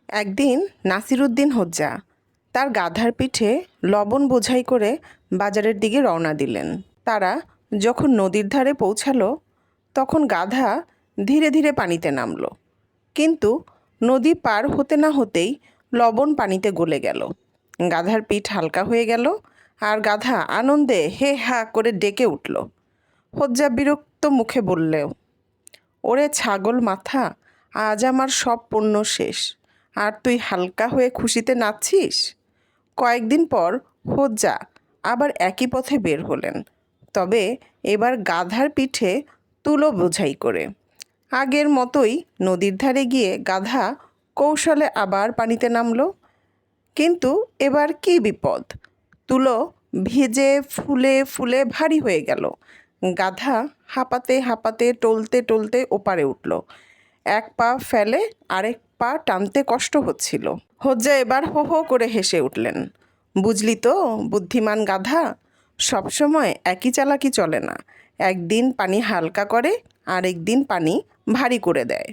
একদিন নাসিরুদ্দিন হোজ্জা তার গাধার পিঠে লবণ বোঝাই করে বাজারের দিকে রওনা দিলেন। তারা যখন নদীর ধারে পৌঁছালো তখন গাধা ধীরে ধীরে পানিতে নামল, কিন্তু নদী পার হতে না হতেই লবণ পানিতে গলে গেল। গাধার পিঠ হালকা হয়ে গেল আর গাধা আনন্দে হে হা করে ডেকে উঠল। হোজ্জা বিরক্ত মুখে বললেও, ওরে ছাগল মাথা, আজ আমার সব পণ্য শেষ, আর তুই হালকা হয়ে খুশিতে নাচছিস। কয়েকদিন পর হোজ্জা আবার একই পথে বের হলেন, তবে এবার গাধার পিঠে তুলো বোঝাই করে। আগের মতোই নদীর ধারে গিয়ে গাধা কৌশলে আবার পানিতে নামল, কিন্তু এবার কী বিপদ! তুলো ভিজে ফুলে ফুলে ভারী হয়ে গেল। গাধা হাঁপাতে হাঁপাতে টলতে টলতে ওপারে উঠল। এক পা ফেলে আরেক পা টানতে কষ্ট হচ্ছিল। হোজ্জা এবার হো হো করে হেসে উঠলেন। বুঝলি তো বুদ্ধিমান গাধা, সবসময় একই চালাকি চলে না। একদিন পানি হালকা করে, আরেক দিন পানি ভারী করে দেয়।